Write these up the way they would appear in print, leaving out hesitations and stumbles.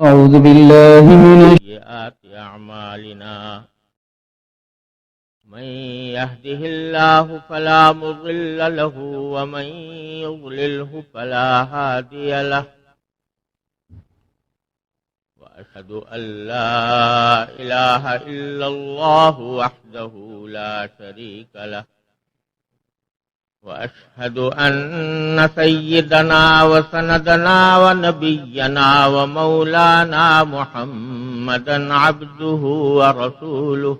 أعوذ بالله من سيئات أعمالنا من يهده الله فلا مضل له ومن يضلله فلا هادي له وأشهد أن لا إله إلا الله وحده لا شريك له وأشهد أن سيدنا وسندنا ونبينا ومولانا محمدا عبده ورسوله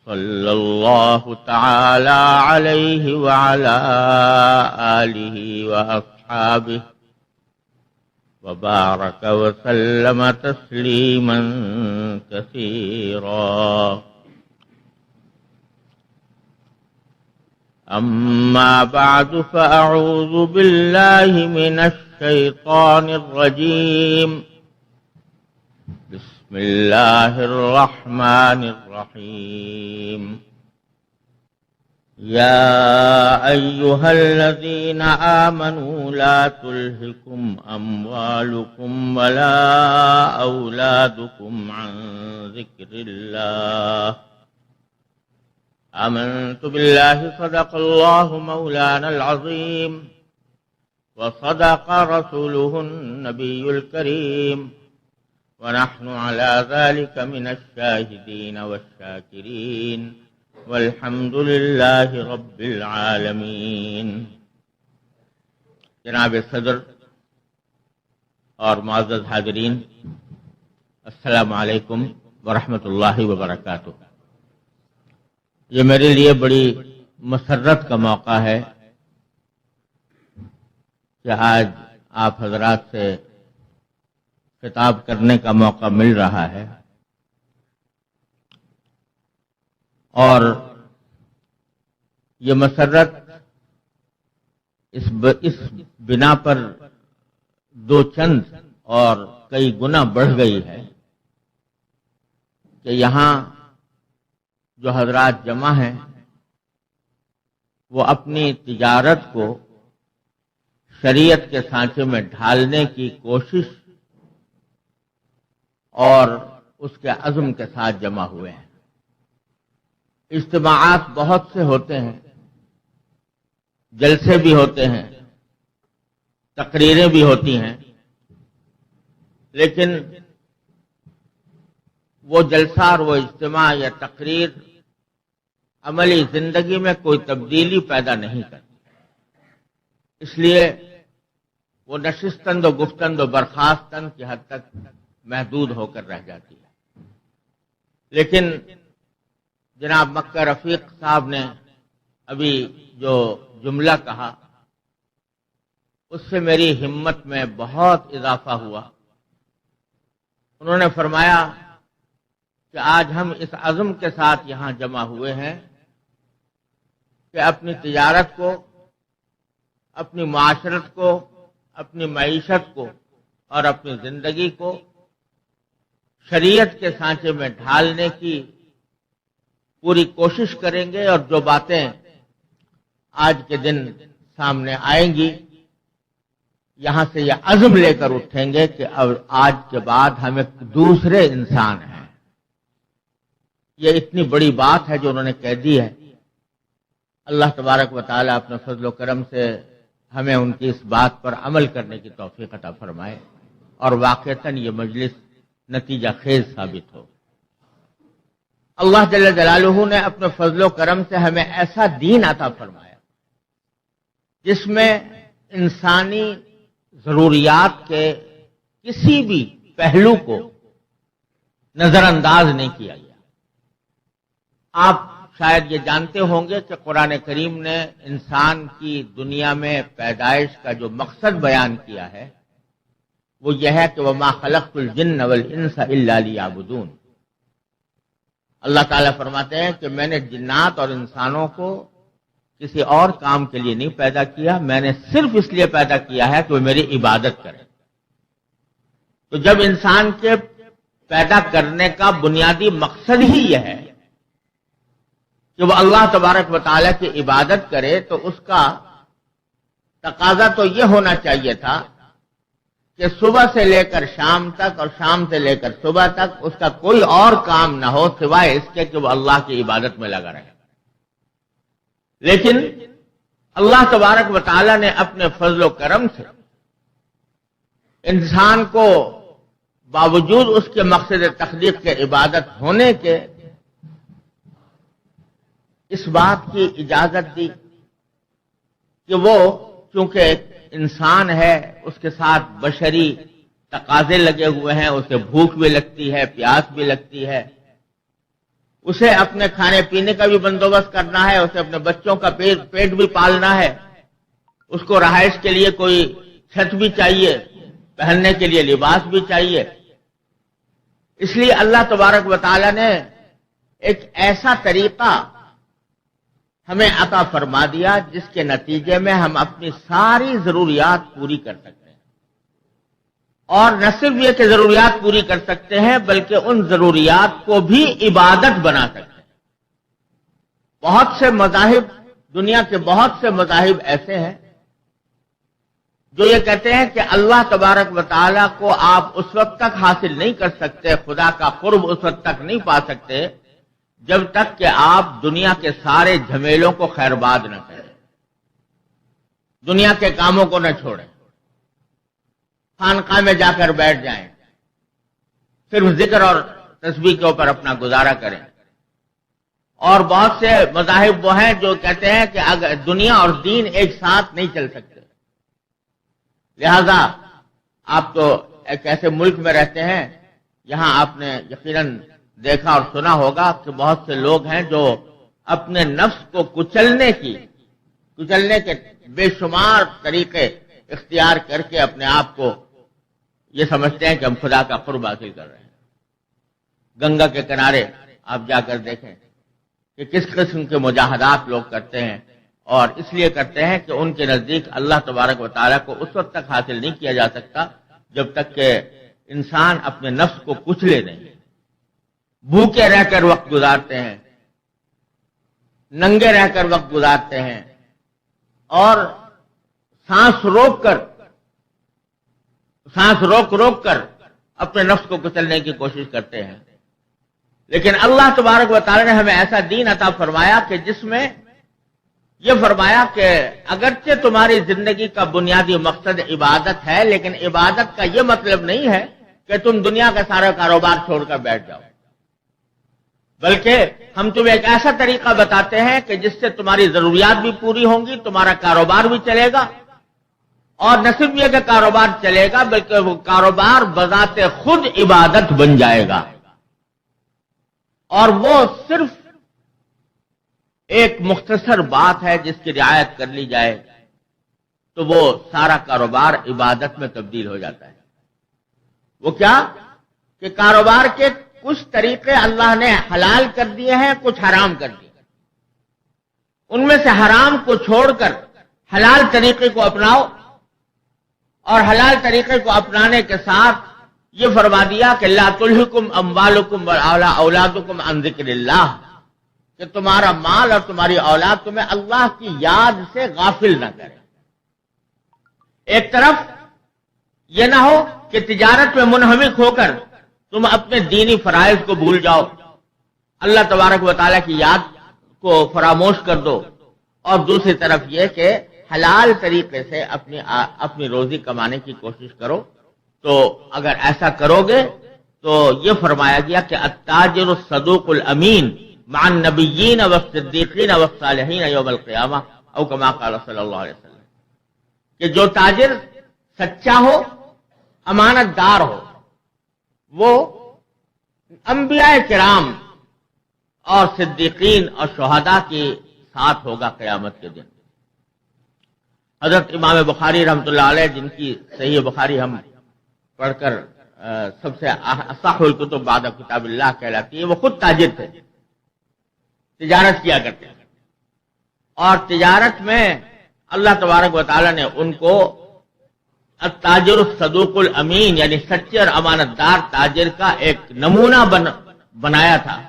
صلى الله تعالى عليه وعلى آله وأصحابه وبارك وسلم تسليما كثيرا. أما بعد فأعوذ بالله من الشيطان الرجيم. بسم الله الرحمن الرحيم. يا أيها الذين آمنوا لا تلهكم أموالكم ولا أولادكم عن ذكر الله. آمنت بالله صدق الله مولانا العظيم وصدق رسوله النبي الكريم ونحن على ذلك من الشاهدين والشاكرين والحمد لله رب العالمين. جناب صدر اور معزز حاضرین، السلام علیکم ورحمۃ اللہ وبرکاتہ. یہ میرے لیے بڑی مسرت کا موقع ہے کہ آج آپ حضرات سے خطاب کرنے کا موقع مل رہا ہے، اور یہ مسرت اس بنا پر دو چند اور کئی گنا بڑھ گئی ہے کہ یہاں جو حضرات جمع ہیں وہ اپنی تجارت کو شریعت کے سانچے میں ڈھالنے کی کوشش اور اس کے عزم کے ساتھ جمع ہوئے ہیں. اجتماعات بہت سے ہوتے ہیں، جلسے بھی ہوتے ہیں، تقریریں بھی ہوتی ہیں، لیکن وہ جلسہ اور وہ اجتماع یا تقریر عملی زندگی میں کوئی تبدیلی پیدا نہیں کرتی. اس لیے وہ نشستند و گفتند و برخاستند کی حد تک محدود ہو کر رہ جاتی ہے. لیکن جناب مکہ رفیق صاحب نے ابھی جو جملہ کہا اس سے میری ہمت میں بہت اضافہ ہوا. انہوں نے فرمایا کہ آج ہم اس عزم کے ساتھ یہاں جمع ہوئے ہیں کہ اپنی تجارت کو، اپنی معاشرت کو، اپنی معیشت کو اور اپنی زندگی کو شریعت کے سانچے میں ڈھالنے کی پوری کوشش کریں گے، اور جو باتیں آج کے دن سامنے آئیں گی یہاں سے یہ عزم لے کر اٹھیں گے کہ اب آج کے بعد ہم ایک دوسرے انسان ہیں. یہ اتنی بڑی بات ہے جو انہوں نے کہہ دی ہے. اللہ تبارک و تعالیٰ اپنے فضل و کرم سے ہمیں ان کی اس بات پر عمل کرنے کی توفیق عطا فرمائے اور واقعتاً یہ مجلس نتیجہ خیز ثابت ہو. اللہ جل جلالہ نے اپنے فضل و کرم سے ہمیں ایسا دین عطا فرمایا جس میں انسانی ضروریات کے کسی بھی پہلو کو نظر انداز نہیں کیا گیا. آپ شاید یہ جانتے ہوں گے کہ قرآن کریم نے انسان کی دنیا میں پیدائش کا جو مقصد بیان کیا ہے وہ یہ ہے کہ وَمَا خَلَقْتُ الْجِنَّ وَالْإِنسَ إِلَّا لِيَعْبُدُونِ. اللہ تعالیٰ فرماتے ہیں کہ میں نے جنات اور انسانوں کو کسی اور کام کے لیے نہیں پیدا کیا، میں نے صرف اس لیے پیدا کیا ہے کہ وہ میری عبادت کریں. تو جب انسان کے پیدا کرنے کا بنیادی مقصد ہی یہ ہے کہ وہ اللہ تبارک و تعالیٰ کی عبادت کرے، تو اس کا تقاضا تو یہ ہونا چاہیے تھا کہ صبح سے لے کر شام تک اور شام سے لے کر صبح تک اس کا کوئی اور کام نہ ہو سوائے اس کے کہ وہ اللہ کی عبادت میں لگا رہے. لیکن اللہ تبارک و تعالی نے اپنے فضل و کرم سے انسان کو باوجود اس کے مقصد تخلیق کے عبادت ہونے کے اس بات کی اجازت دی کہ وہ چونکہ ایک انسان ہے، اس کے ساتھ بشری تقاضے لگے ہوئے ہیں، اسے بھوک بھی لگتی ہے، پیاس بھی لگتی ہے، اسے اپنے کھانے پینے کا بھی بندوبست کرنا ہے، اسے اپنے بچوں کا پیٹ بھی پالنا ہے، اس کو رہائش کے لیے کوئی چھت بھی چاہیے، پہننے کے لیے لباس بھی چاہیے. اس لیے اللہ تبارک و تعالی نے ایک ایسا طریقہ ہمیں عطا فرما دیا جس کے نتیجے میں ہم اپنی ساری ضروریات پوری کر سکتے ہیں. اور نہ صرف یہ کہ ضروریات پوری کر سکتے ہیں بلکہ ان ضروریات کو بھی عبادت بنا سکتے ہیں. بہت سے مذاہب، دنیا کے بہت سے مذاہب ایسے ہیں جو یہ کہتے ہیں کہ اللہ تبارک و تعالیٰ کو آپ اس وقت تک حاصل نہیں کر سکتے، خدا کا قرب اس وقت تک نہیں پا سکتے جب تک کہ آپ دنیا کے سارے جھمیلوں کو خیرباد نہ کریں، دنیا کے کاموں کو نہ چھوڑیں، خانقاہ میں جا کر بیٹھ جائیں، صرف ذکر اور تسبیح کے اوپر اپنا گزارا کریں. اور بہت سے مذاہب وہ ہیں جو کہتے ہیں کہ اگر دنیا اور دین ایک ساتھ نہیں چل سکتے، لہذا آپ تو ایک ایسے ملک میں رہتے ہیں، یہاں آپ نے یقیناً دیکھا اور سنا ہوگا کہ بہت سے لوگ ہیں جو اپنے نفس کو کچلنے کے بے شمار طریقے اختیار کر کے اپنے آپ کو یہ سمجھتے ہیں کہ ہم خدا کا قرب حاصل کر رہے ہیں. گنگا کے کنارے آپ جا کر دیکھیں کہ کس قسم کے مجاہدات لوگ کرتے ہیں، اور اس لیے کرتے ہیں کہ ان کے نزدیک اللہ تبارک و تعالیٰ کو اس وقت تک حاصل نہیں کیا جا سکتا جب تک کہ انسان اپنے نفس کو کچلے نہیں. بھوکے رہ کر وقت گزارتے ہیں، ننگے رہ کر وقت گزارتے ہیں، اور سانس روک کر اپنے نفس کو کچلنے کی کوشش کرتے ہیں. لیکن اللہ تبارک و تعالی نے ہمیں ایسا دین عطا فرمایا کہ جس میں یہ فرمایا کہ اگرچہ تمہاری زندگی کا بنیادی مقصد عبادت ہے، لیکن عبادت کا یہ مطلب نہیں ہے کہ تم دنیا کا سارا کاروبار چھوڑ کر بیٹھ جاؤ، بلکہ ہم تمہیں ایک ایسا طریقہ بتاتے ہیں کہ جس سے تمہاری ضروریات بھی پوری ہوں گی، تمہارا کاروبار بھی چلے گا، اور نہ صرف یہ کہ کاروبار چلے گا بلکہ وہ کاروبار بذات خود عبادت بن جائے گا. اور وہ صرف ایک مختصر بات ہے جس کی رعایت کر لی جائے تو وہ سارا کاروبار عبادت میں تبدیل ہو جاتا ہے. وہ کیا کہ کاروبار کے کچھ طریقے اللہ نے حلال کر دیے ہیں، کچھ حرام کر دیے. ان میں سے حرام کو چھوڑ کر حلال طریقے کو اپناؤ، اور حلال طریقے کو اپنانے کے ساتھ یہ فرما دیا کہ لا تلہکم اموالکم ولا اولادکم عن ذکر اللہ، کہ تمہارا مال اور تمہاری اولاد تمہیں اللہ کی یاد سے غافل نہ کرے. ایک طرف یہ نہ ہو کہ تجارت میں منہمک ہو کر تم اپنے دینی فرائض کو بھول جاؤ، اللہ تبارک و تعالیٰ کی یاد کو فراموش کر دو، اور دوسری طرف یہ کہ حلال طریقے سے اپنی روزی کمانے کی کوشش کرو. تو اگر ایسا کرو گے تو یہ فرمایا گیا کہ التاجر الصدوق الامین مع النبیین والصدیقین والصالحین یوم القیامہ، او کما قال صلی اللہ علیہ وسلم، کہ جو تاجر سچا ہو، امانت دار ہو، وہ انبیاء کرام اور صدیقین اور شہداء کے ساتھ ہوگا قیامت کے دن. حضرت امام بخاری رحمۃ اللہ علیہ، جن کی صحیح بخاری ہم پڑھ کر سب سے اصح الکتب بعد کتاب اللہ کہلاتی ہے، وہ خود تاجر تھے، تجارت کیا کرتے ہیں، اور تجارت میں اللہ تبارک و تعالی نے ان کو التاجر الصدوق الامین، یعنی سچے اور امانت دار تاجر کا ایک نمونہ بنایا تھا.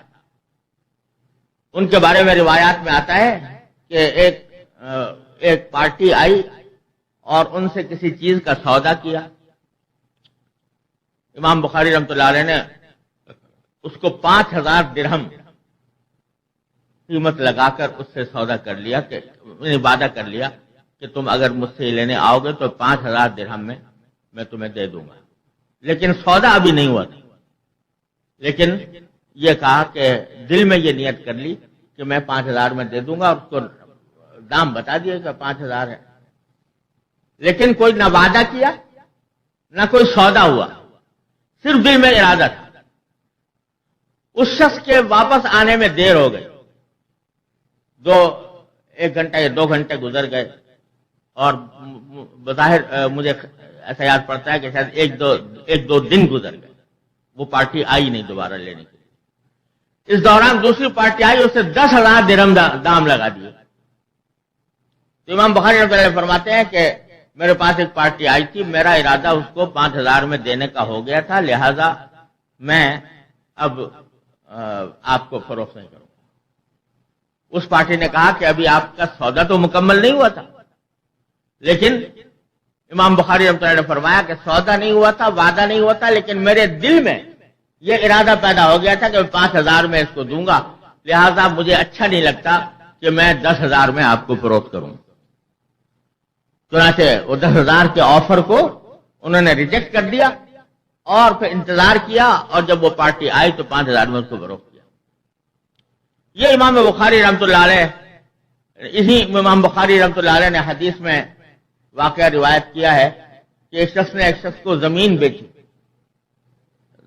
ان کے بارے میں روایات میں آتا ہے کہ ایک پارٹی آئی اور ان سے کسی چیز کا سودا کیا، امام بخاری رحمۃ اللہ علیہ نے اس کو 5000 درہم قیمت لگا کر اس سے سودا کر لیا کہ وعدہ کر لیا کہ تم اگر مجھ سے لینے آؤ گے تو 5000 درہم میں تمہیں دے دوں گا. لیکن سودا ابھی نہیں ہوا تھا، لیکن یہ کہا کہ دل میں یہ نیت کر لی کہ میں 5000 میں دے دوں گا، اور اس کو دام بتا دیا کہ 5000 ہے. لیکن کوئی نہ وعدہ کیا نہ کوئی سودا ہوا، صرف دل میں ارادہ تھا. اس شخص کے واپس آنے میں دیر ہو گئی، 1 گھنٹہ یا 2 گھنٹے گزر گئے، اور بظاہر مجھے ایسا یاد پڑتا ہے کہ شاید 1-2 دن گزر گئے، وہ پارٹی آئی نہیں دوبارہ لینے کے لیے. اس دوران دوسری پارٹی آئی، اسے 10,000 درہم دام لگا دیے. تو امام بخاری رحمۃ اللہ فرماتے ہیں کہ میرے پاس ایک پارٹی آئی تھی، میرا ارادہ اس کو 5000 میں دینے کا ہو گیا تھا، لہذا میں اب آپ کو فروخت نہیں کروں. اس پارٹی نے کہا کہ ابھی آپ کا سودا تو مکمل نہیں ہوا تھا. لیکن امام بخاری رحمۃ اللہ نے فرمایا کہ سودا نہیں ہوا تھا، وعدہ نہیں ہوا تھا، لیکن میرے دل میں یہ ارادہ پیدا ہو گیا تھا کہ 5000 میں اس کو دوں گا، لہذا مجھے اچھا نہیں لگتا کہ میں 10,000 میں آپ کو فروخت کروں. چنانچہ وہ 10,000 کے آفر کو انہوں نے ریجیکٹ کر دیا اور پھر انتظار کیا، اور جب وہ پارٹی آئی تو 5000 میں اس کو فروخت کیا. یہ امام بخاری رحمۃ اللہ علیہ، اسی امام بخاری رحمۃ اللہ علیہ نے حدیث میں واقعہ روایت کیا ہے کہ ایک شخص نے ایک شخص کو زمین بیچی،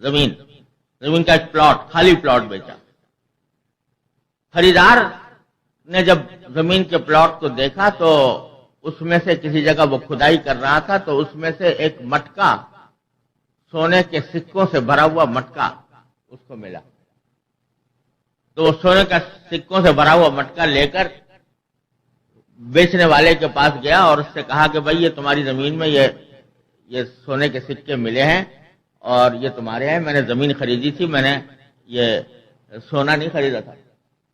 زمین کا ایک پلاٹ، خالی پلاٹ بیچا. خریدار نے جب زمین کے پلاٹ کو دیکھا تو اس میں سے کسی جگہ وہ کھدائی کر رہا تھا، تو اس میں سے ایک مٹکا، سونے کے سکوں سے بھرا ہوا مٹکا اس کو ملا. تو وہ سونے کا سکوں سے بھرا ہوا مٹکا لے کر بیچنے والے کے پاس گیا اور اس سے کہا کہ بھائی یہ تمہاری زمین میں یہ سونے کے سکے ملے ہیں اور یہ تمہارے ہیں، میں نے زمین خریدی تھی، میں نے یہ سونا نہیں خریدا تھا،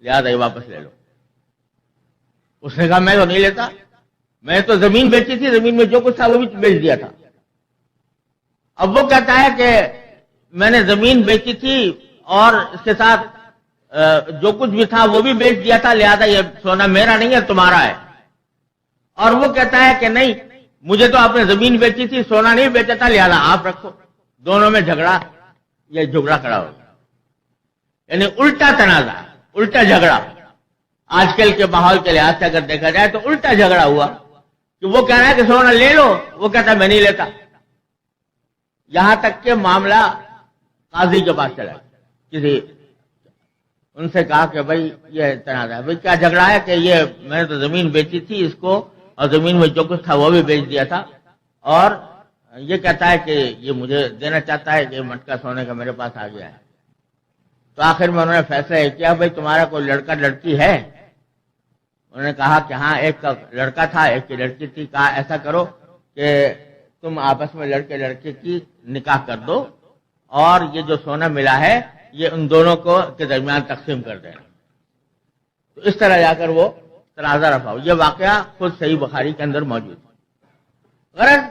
لہٰذا یہ واپس لے لو. اس نے کہا میں تو نہیں لیتا، میں تو زمین بیچی تھی، زمین میں جو کچھ تھا وہ بھی بیچ دیا تھا. اب وہ کہتا ہے کہ میں نے زمین بیچی تھی اور اس کے ساتھ جو کچھ بھی تھا وہ بھی بیچ دیا تھا، لہذا یہ سونا میرا نہیں ہے تمہارا ہے. اور وہ کہتا ہے کہ نہیں، مجھے تو آپ نے زمین بیچی تھی، سونا نہیں بیچا تھا، لہذا آپ رکھو. دونوں میں جھگڑا کھڑا ہو گیا، یعنی الٹا تنازع، الٹا جھگڑا. آج کل کے ماحول کے لحاظ سے اگر دیکھا جائے تو الٹا جھگڑا ہوا کہ وہ کہہ رہا ہے کہ سونا لے لو، وہ کہتا ہے میں نہیں لیتا. یہاں تک کہ معاملہ قاضی کے پاس چلا، ان سے کہا کہ بھائی یہ تنازع ہے، بھائی کیا جھگڑا ہے کہ یہ میں نے تو زمین بیچی تھی اس کو، اور زمین میں جو کچھ تھا وہ بھی بیچ دیا تھا، اور یہ کہتا ہے کہ یہ مجھے دینا چاہتا ہے کہ مٹکا سونے کا میرے پاس آ گیا ہے. تو آخر میں انہوں نے فیصلہ یہ کیا، بھائی تمہارا کوئی لڑکا لڑکی ہے؟ انہوں نے کہا کہ ہاں ایک کا لڑکا تھا، ایک کی لڑکی تھی. کہا ایسا کرو کہ تم آپس میں لڑکے لڑکے کی نکاح کر دو، اور یہ جو سونا ملا ہے یہ ان دونوں کو کے درمیان تقسیم کر دینا. تو اس طرح جا کر وہ تنازع رفع ہو. یہ واقعہ خود صحیح بخاری کے اندر موجود ہے. غرض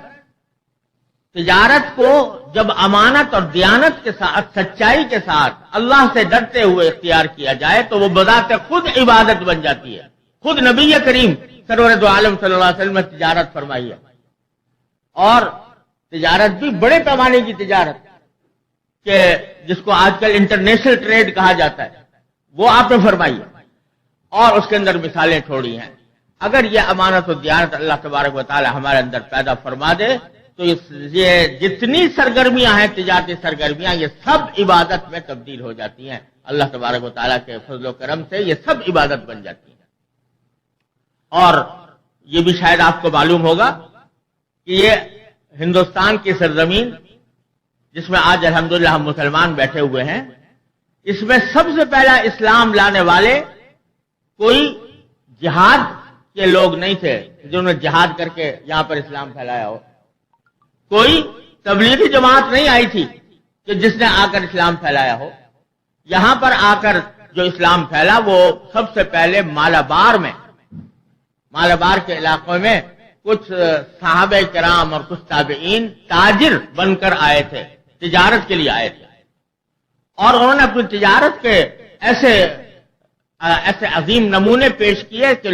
تجارت کو جب امانت اور دیانت کے ساتھ، سچائی کے ساتھ، اللہ سے ڈرتے ہوئے اختیار کیا جائے تو وہ بذات خود عبادت بن جاتی ہے. خود نبی کریم سرور دو عالم صلی اللہ علیہ وسلم نے تجارت فرمائی ہے، اور تجارت بھی بڑے پیمانے کی تجارت کہ جس کو آج کل انٹرنیشنل ٹریڈ کہا جاتا ہے، وہ آپ نے فرمائی ہے، اور اس کے اندر مثالیں چھوڑی ہیں. اگر یہ امانت و دیانت اللہ تبارک و تعالی ہمارے اندر پیدا فرما دے تو یہ جتنی سرگرمیاں ہیں، تجارتی سرگرمیاں، یہ سب عبادت میں تبدیل ہو جاتی ہیں. اللہ تبارک و تعالیٰ کے فضل و کرم سے یہ سب عبادت بن جاتی ہیں. اور یہ بھی شاید آپ کو معلوم ہوگا کہ یہ ہندوستان کی سرزمین جس میں آج الحمدللہ ہم مسلمان بیٹھے ہوئے ہیں، اس میں سب سے پہلا اسلام لانے والے کوئی جہاد کے لوگ نہیں تھے جنہوں نے جہاد کر کے یہاں پر اسلام پھیلایا ہو. کوئی تبلیغی جماعت نہیں آئی تھی کہ جس نے آ کر اسلام پھیلایا ہو. یہاں پر آ کر جو اسلام پھیلا وہ سب سے پہلے مالابار کے علاقوں میں کچھ صحابہ کرام اور کچھ تابعین تاجر بن کر آئے تھے، تجارت کے لیے آئے تھے، اور انہوں نے اپنی تجارت کے ایسے عظیم نمونے پیش کیے کہ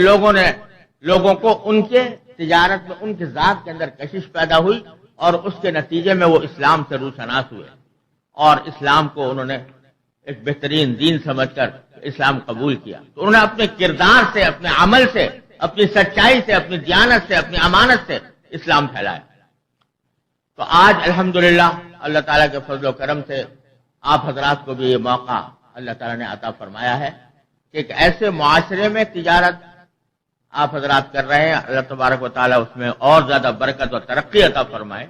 لوگوں کو ان کے تجارت میں ان کے ذات کے اندر کشش پیدا ہوئی، اور اس کے نتیجے میں وہ اسلام سے روشناس ہوئے، اور اسلام کو انہوں نے ایک بہترین دین سمجھ کر اسلام قبول کیا۔ تو انہوں نے اپنے کردار سے، اپنے عمل سے، اپنی سچائی سے، اپنی دیانت سے، اپنی امانت سے اسلام پھیلایا۔ تو آج الحمدللہ اللہ تعالیٰ کے فضل و کرم سے آپ حضرات کو بھی یہ موقع اللہ تعالیٰ نے عطا فرمایا ہے کہ ایک ایسے معاشرے میں تجارت آپ حضرات کر رہے ہیں، اللہ تبارک و تعالیٰ اس میں اور زیادہ برکت و ترقی عطا فرمائے،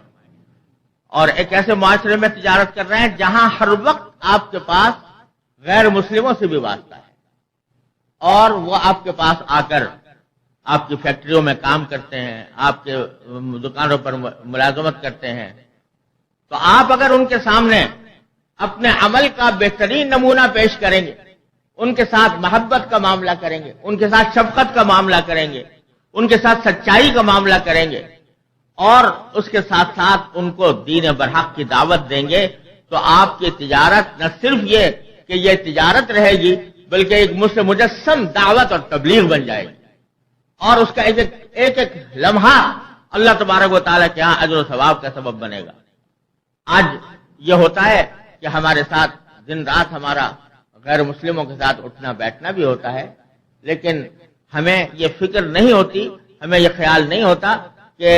اور ایک ایسے معاشرے میں تجارت کر رہے ہیں جہاں ہر وقت آپ کے پاس غیر مسلموں سے بھی واسطہ ہے، اور وہ آپ کے پاس آ کر آپ کی فیکٹریوں میں کام کرتے ہیں، آپ کے دکانوں پر ملازمت کرتے ہیں۔ تو آپ اگر ان کے سامنے اپنے عمل کا بہترین نمونہ پیش کریں گے، ان کے ساتھ محبت کا معاملہ کریں گے، ان کے ساتھ شفقت کا معاملہ کریں گے، ان کے ساتھ سچائی کا معاملہ کریں گے، اور اس کے ساتھ ساتھ ان کو دین برحق کی دعوت دیں گے، تو آپ کی تجارت نہ صرف یہ کہ یہ تجارت رہے گی، بلکہ ایک مجسم دعوت اور تبلیغ بن جائے گی، اور اس کا ایک لمحہ اللہ تبارک و تعالیٰ کے ہاں اجر و ثواب کا سبب بنے گا۔ آج یہ ہوتا ہے کہ ہمارے ساتھ دن رات ہمارا غیر مسلموں کے ساتھ اٹھنا بیٹھنا بھی ہوتا ہے، لیکن ہمیں یہ فکر نہیں ہوتی، ہمیں یہ خیال نہیں ہوتا کہ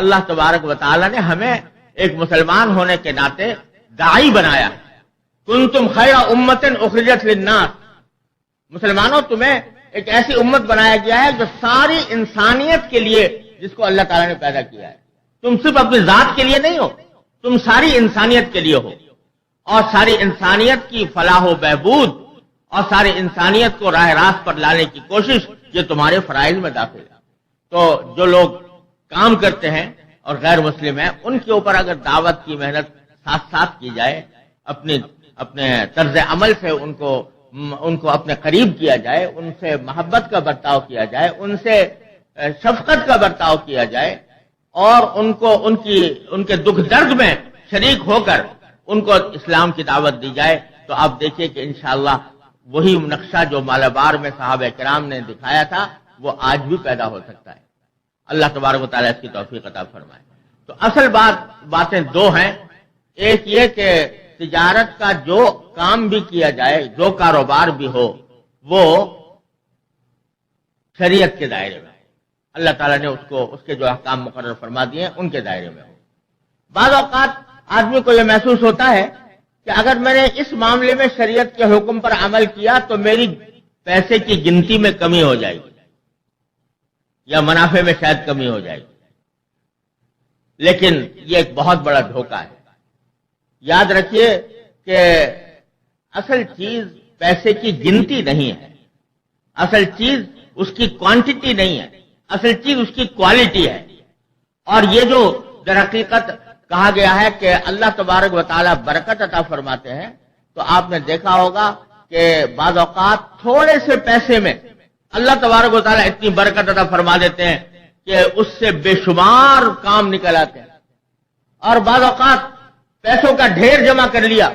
اللہ تبارک و تعالیٰ نے ہمیں ایک مسلمان ہونے کے ناطے داعی بنایا۔ کنتم خیر امت اخرجت للناس، مسلمانوں تمہیں ایک ایسی امت بنایا گیا ہے جو ساری انسانیت کے لیے، جس کو اللہ تعالیٰ نے پیدا کیا ہے۔ تم صرف اپنی ذات کے لیے نہیں ہو، تم ساری انسانیت کے لیے ہو، اور ساری انسانیت کی فلاح و بہبود اور ساری انسانیت کو راہ راست پر لانے کی کوشش یہ تمہارے فرائض میں داخل ہے۔ تو جو لوگ کام کرتے ہیں اور غیر مسلم ہیں، ان کے اوپر اگر دعوت کی محنت ساتھ ساتھ کی جائے، اپنے طرز عمل سے ان کو اپنے قریب کیا جائے، ان سے محبت کا برتاؤ کیا جائے، ان سے شفقت کا برتاؤ کیا جائے، اور ان کے دکھ درد میں شریک ہو کر ان کو اسلام کی دعوت دی جائے، تو آپ دیکھیے کہ انشاءاللہ وہی نقشہ جو مالابار میں صحابہ کرام نے دکھایا تھا وہ آج بھی پیدا ہو سکتا ہے۔ اللہ تبارک و تعالیٰ اس کی توفیق عطا فرمائے۔ تو اصل باتیں دو ہیں، ایک یہ کہ تجارت کا جو کام بھی کیا جائے، جو کاروبار بھی ہو، وہ شریعت کے دائرے میں، اللہ تعالیٰ نے اس کے جو احکام مقرر فرما دیے ہیں ان کے دائرے میں ہو۔ بعض اوقات آدمی کو یہ محسوس ہوتا ہے کہ اگر میں نے اس معاملے میں شریعت کے حکم پر عمل کیا تو میری پیسے کی گنتی میں کمی ہو جائے گی، یا منافع میں شاید کمی ہو جائے گی، لیکن یہ ایک بہت بڑا دھوکہ ہے۔ یاد رکھیے کہ اصل چیز پیسے کی گنتی نہیں ہے، اصل چیز اس کی کوانٹٹی نہیں ہے، اصل چیز اس کی کوالٹی ہے۔ اور یہ جو در حقیقت کہا گیا ہے کہ اللہ تبارک و تعالیٰ برکت عطا فرماتے ہیں، تو آپ نے دیکھا ہوگا کہ بعض اوقات تھوڑے سے پیسے میں اللہ تبارک و تعالیٰ اتنی برکت عطا فرما دیتے ہیں کہ اس سے بے شمار کام نکل آتے ہیں، اور بعض اوقات پیسوں کا ڈھیر جمع کر لیا،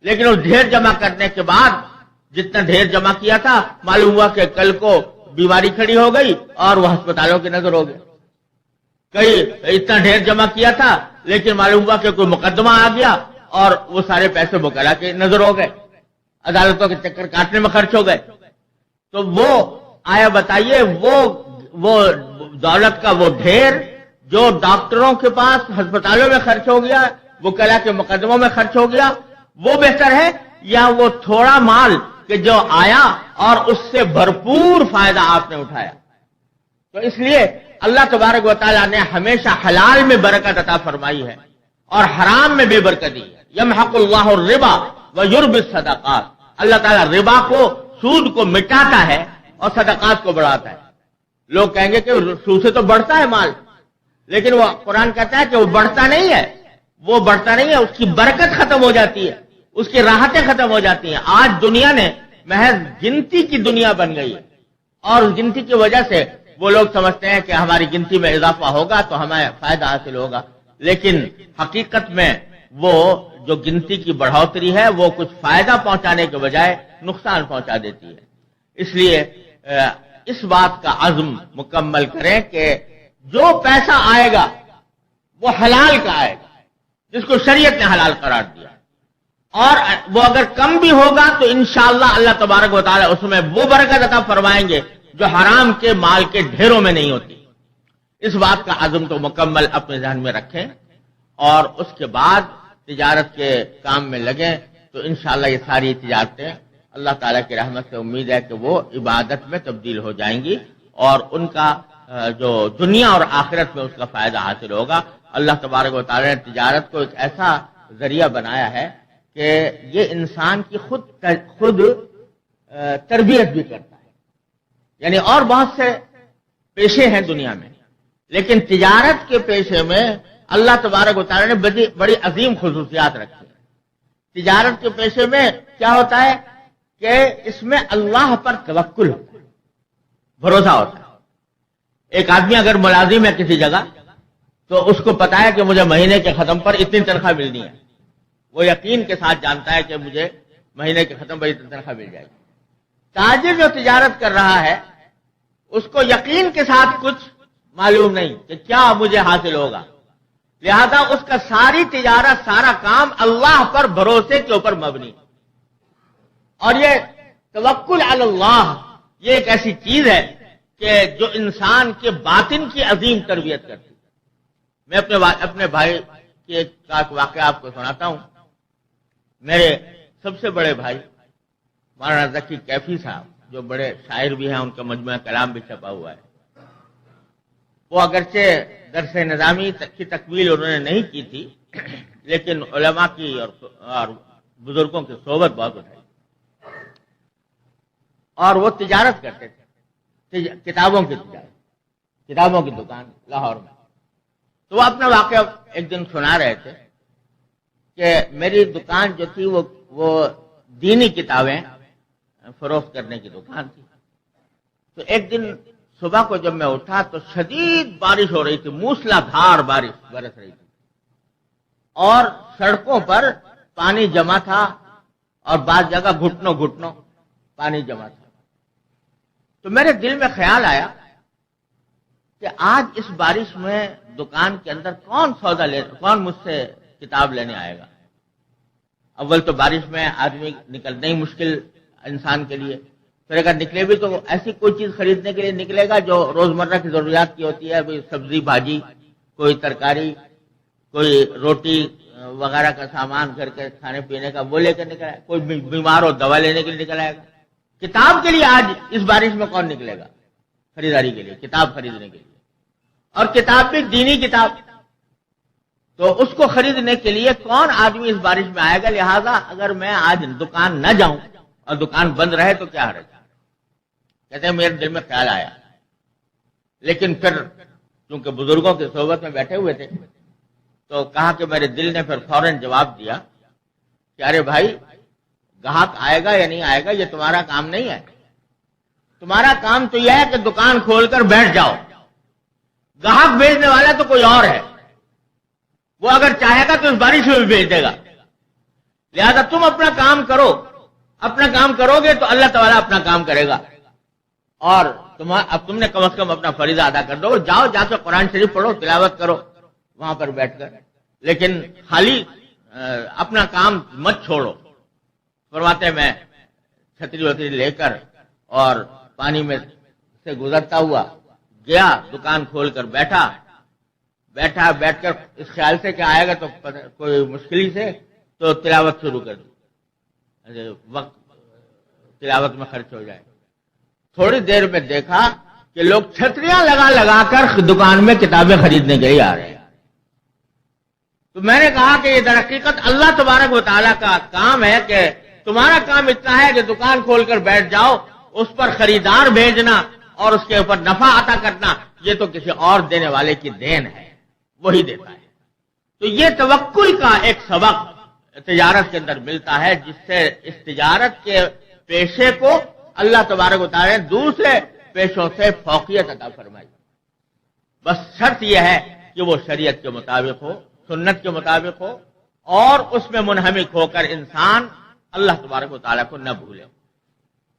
لیکن اس ڈھیر جمع کرنے کے بعد جتنا ڈھیر جمع کیا تھا معلوم ہوا کہ کل کو بیماری کھڑی ہو گئی اور وہ ہسپتالوں کی نظر ہو گئی۔ کئی اتنا ڈھیر جمع کیا تھا لیکن معلوم ہوا کہ کوئی مقدمہ آ گیا اور وہ سارے پیسے وکلا کی نظر ہو گئے، عدالتوں کے چکر کاٹنے میں خرچ ہو گئے۔ تو وہ آیا بتائیے، وہ دولت کا وہ ڈھیر جو ڈاکٹروں کے پاس ہسپتالوں میں خرچ ہو گیا، وکلا کے مقدموں میں خرچ ہو گیا، وہ بہتر ہے یا وہ تھوڑا مال کہ جو آیا اور اس سے بھرپور فائدہ آپ نے اٹھایا؟ تو اس لیے اللہ تبارک و تعالیٰ نے ہمیشہ حلال میں برکت عطا فرمائی ہے اور حرام میں بے برکتی ہے۔ یمحق اللہ الربا ویربی الصدقات، اللہ تعالیٰ ربا کو، سود کو مٹاتا ہے اور صدقات کو بڑھاتا ہے۔ لوگ کہیں گے کہ سود سے تو بڑھتا ہے مال، لیکن وہ قرآن کہتا ہے کہ وہ بڑھتا نہیں ہے، وہ بڑھتا نہیں ہے، اس کی برکت ختم ہو جاتی ہے، اس کی راحتیں ختم ہو جاتی ہیں۔ آج دنیا نے محض گنتی کی دنیا بن گئی ہے، اور اس گنتی کی وجہ سے وہ لوگ سمجھتے ہیں کہ ہماری گنتی میں اضافہ ہوگا تو ہمیں فائدہ حاصل ہوگا، لیکن حقیقت میں وہ جو گنتی کی بڑھوتری ہے وہ کچھ فائدہ پہنچانے کے بجائے نقصان پہنچا دیتی ہے۔ اس لیے اس بات کا عزم مکمل کریں کہ جو پیسہ آئے گا وہ حلال کا آئے گا، جس کو شریعت نے حلال قرار دیا، اور وہ اگر کم بھی ہوگا تو انشاءاللہ اللہ تبارک و تعالی اس میں وہ برکت عطا فرمائیں گے جو حرام کے مال کے ڈھیروں میں نہیں ہوتی۔ اس بات کا عزم تو مکمل اپنے ذہن میں رکھیں اور اس کے بعد تجارت کے کام میں لگیں، تو انشاءاللہ یہ ساری تجارتیں اللہ تعالیٰ کی رحمت سے امید ہے کہ وہ عبادت میں تبدیل ہو جائیں گی اور ان کا جو دنیا اور آخرت میں اس کا فائدہ حاصل ہوگا۔ اللہ تبارک و تعالیٰ نے تجارت کو ایک ایسا ذریعہ بنایا ہے کہ یہ انسان کی خود تربیت بھی کرتا ہے۔ یعنی اور بہت سے پیشے ہیں دنیا میں، لیکن تجارت کے پیشے میں اللہ تبارک و تعالیٰ نے بڑی عظیم خصوصیات رکھی ہیں۔ تجارت کے پیشے میں کیا ہوتا ہے کہ اس میں اللہ پر توکل ہوتا ہے، بھروسہ ہوتا ہے۔ ایک آدمی اگر ملازم ہے کسی جگہ تو اس کو پتا ہے کہ مجھے مہینے کے ختم پر اتنی تنخواہ ملنی ہے، وہ یقین کے ساتھ جانتا ہے کہ مجھے مہینے کے ختم پر اتنی تنخواہ مل جائے گی۔ تاجر جو تجارت کر رہا ہے اس کو یقین کے ساتھ کچھ معلوم نہیں کہ کیا مجھے حاصل ہوگا، لہذا اس کا ساری تجارت، سارا کام اللہ پر بھروسے کے اوپر مبنی۔ اور یہ توکل علی اللہ یہ ایک ایسی چیز ہے کہ جو انسان کے باطن کی عظیم تربیت کرتی ہے۔ میں اپنے بھائی کی ایک واقعہ آپ کو سناتا ہوں۔ میرے سب سے بڑے بھائی مولانا ذکی کیفی صاحب، جو بڑے شاعر بھی ہیں، ان کا مجموعہ کلام بھی چھپا ہوا ہے، وہ اگرچہ درس نظامی کی تکمیل انہوں نے نہیں کی تھی، لیکن علماء کی اور بزرگوں کی صحبت بہت اٹھائی، اور وہ تجارت کرتے تھے، کتابوں کی تجارت، کتابوں کی دکان لاہور میں۔ تو وہ اپنا واقعہ ایک دن سنا رہے تھے کہ میری دکان جو تھی وہ دینی کتابیں فروخت کرنے کی دکان تھی۔ تو ایک دن صبح کو جب میں اٹھا تو شدید بارش ہو رہی تھی، موسلا دھار بارش برس رہی تھی، اور سڑکوں پر پانی جمع تھا اور بعض جگہ گھٹنوں گھٹنوں پانی جمع تھا۔ تو میرے دل میں خیال آیا کہ آج اس بارش میں دکان کے اندر کون مجھ سے کتاب لینے آئے گا۔ اول تو بارش میں آدمی نکلنا ہی مشکل انسان کے لیے، پھر اگر نکلے بھی تو ایسی کوئی چیز خریدنے کے لیے نکلے گا جو روزمرہ کی ضروریات کی ہوتی ہے، کوئی سبزی بھاجی، کوئی ترکاری، کوئی روٹی وغیرہ کا سامان گھر کے کھانے پینے کا وہ لے کر نکل آئے، کوئی بیمار ہو دوا لینے کے لیے نکل آئے گا۔ کتاب کے لیے آج اس بارش میں کون نکلے گا خریداری کے لیے، کتاب خریدنے کے لیے، اور کتاب بھی دینی کتاب، تو اس کو خریدنے کے لیے کون آدمی اس بارش میں آئے گا۔ لہذا اگر میں آج دکان نہ جاؤں اور دکان بند رہے تو کیا حرج۔ کہتے ہیں میرے دل میں خیال آیا، لیکن پھر چونکہ بزرگوں کی صحبت میں بیٹھے ہوئے تھے تو کہا کہ میرے دل نے پھر فوراً جواب دیا کہ ارے بھائی، گاہک آئے گا یا نہیں آئے گا یہ تمہارا کام نہیں ہے، تمہارا کام تو یہ ہے کہ دکان کھول کر بیٹھ جاؤ، گاہک بھیجنے والا تو کوئی اور ہے، وہ اگر چاہے گا تو اس بارش میں بھی بھیج دے گا، لہذا تم اپنا کام کرو، اپنا کام کرو گے تو اللہ تعالیٰ اپنا کام کرے گا، اور اب تم نے کم از کم اپنا فریضہ ادا کر دو، جاؤ جا کے قرآن شریف پڑھو، تلاوت کرو وہاں پر بیٹھ کر، لیکن خالی اپنا کام مت چھوڑو۔ فرماتے میں چھتری وتری لے کر اور پانی میں سے گزرتا ہوا گیا، دکان کھول کر بیٹھ کر اس خیال سے کہ آئے گا تو کوئی مشکل سے تو تلاوت شروع کر دی، وقت تلاوت میں خرچ ہو جائے۔ تھوڑی دیر میں دیکھا کہ لوگ چھتریاں لگا کر دکان میں کتابیں خریدنے کے لیے آ رہے ہیں۔ تو میں نے کہا کہ یہ در حقیقت اللہ تبارک و تعالیٰ کا کام ہے کہ تمہارا کام اتنا ہے کہ دکان کھول کر بیٹھ جاؤ، اس پر خریدار بھیجنا اور اس کے اوپر نفع عطا کرنا یہ تو کسی اور دینے والے کی دین ہے، وہی دیتا ہے۔ تو یہ توکل کا ایک سبق تجارت کے اندر ملتا ہے، جس سے اس تجارت کے پیشے کو اللہ تبارک و تعالیٰ نے دوسرے پیشوں سے فوقیت عطا فرمائی۔ بس شرط یہ ہے کہ وہ شریعت کے مطابق ہو، سنت کے مطابق ہو، اور اس میں منہمک ہو کر انسان اللہ تبارک و تعالیٰ کو نہ بھولے۔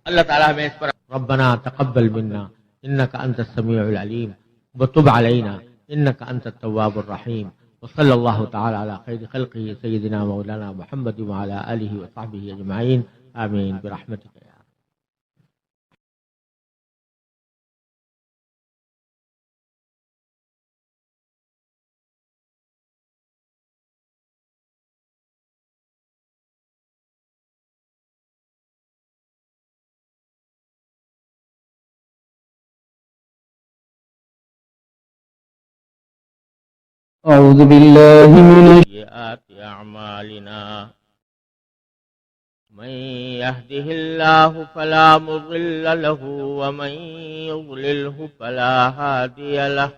اللہ تعالیٰ ہمیں اس پر ربنا تقبل منا انك انت السميع العليم وتب علينا انك انت التواب الرحيم وصلى الله تعالى على خير خلقه سيدنا مولانا محمد وعلى اله وصحبه اجمعين آمين برحمتك يا أعوذ بالله من سيئات أعمالنا من يهده الله فلا مضل له ومن يضلله فلا هادي له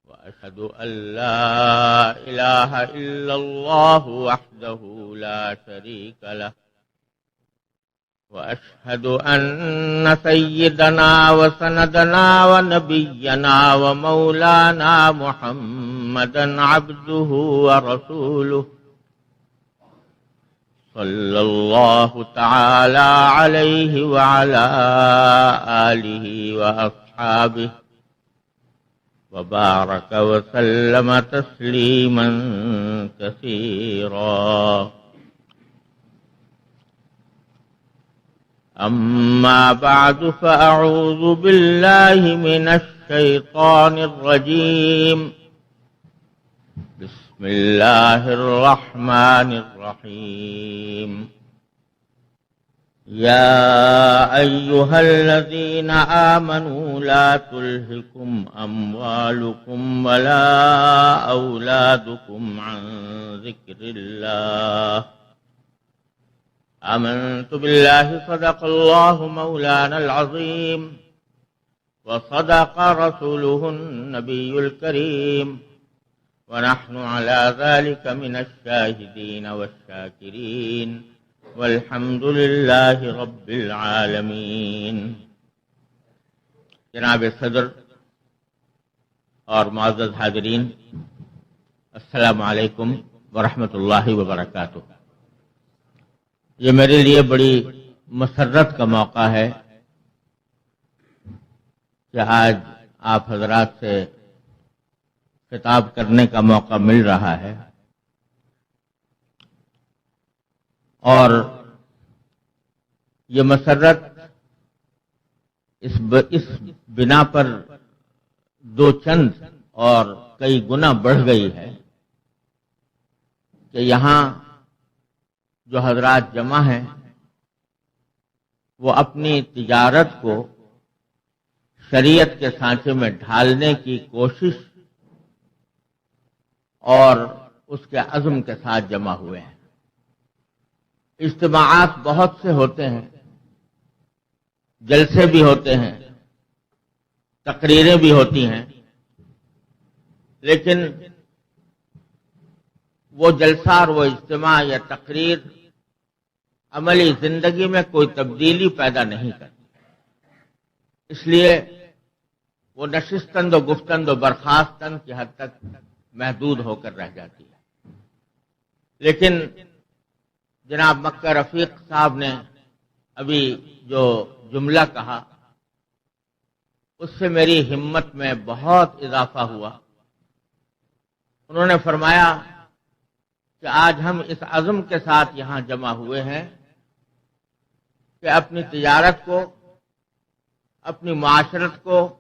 وأشهد أن لا إله إلا الله وحده لا شريك له وأشهد أن سيدنا وسندنا ونبينا ومولانا محمدا عبده ورسوله صلى الله تعالى عليه وعلى آله وأصحابه وبارك وسلم تسليما كثيرا أما بعد فأعوذ بالله من الشيطان الرجيم بسم الله الرحمن الرحيم يا أيها الذين آمنوا لا تلهكم أموالكم ولا أولادكم عن ذكر الله آمنت بالله صدق الله مولانا العظيم وصدق رسوله النبي الكريم ونحن على ذلك من الشاهدين والشاكرين والحمد لله رب العالمين۔ جناب صدر اور معزز حاضرین، السلام علیکم ورحمۃ اللہ وبرکاتہ۔ یہ میرے لیے بڑی مسرت کا موقع ہے کہ آج آپ حضرات سے خطاب کرنے کا موقع مل رہا ہے، اور یہ مسرت اس بنا پر دو چند اور کئی گنا بڑھ گئی ہے کہ یہاں جو حضرات جمع ہیں وہ اپنی تجارت کو شریعت کے سانچے میں ڈھالنے کی کوشش اور اس کے عزم کے ساتھ جمع ہوئے ہیں۔ اجتماعات بہت سے ہوتے ہیں، جلسے بھی ہوتے ہیں، تقریریں بھی ہوتی ہیں، لیکن وہ جلسہ اور وہ اجتماع یا تقریر عملی زندگی میں کوئی تبدیلی پیدا نہیں کرتی، اس لیے وہ نشستند و گفتند و برخاستند کی حد تک محدود ہو کر رہ جاتی ہے۔ لیکن جناب مکہ رفیق صاحب نے ابھی جو جملہ کہا اس سے میری ہمت میں بہت اضافہ ہوا۔ انہوں نے فرمایا کہ آج ہم اس عزم کے ساتھ یہاں جمع ہوئے ہیں کہ اپنی تجارت کو، اپنی معاشرت کو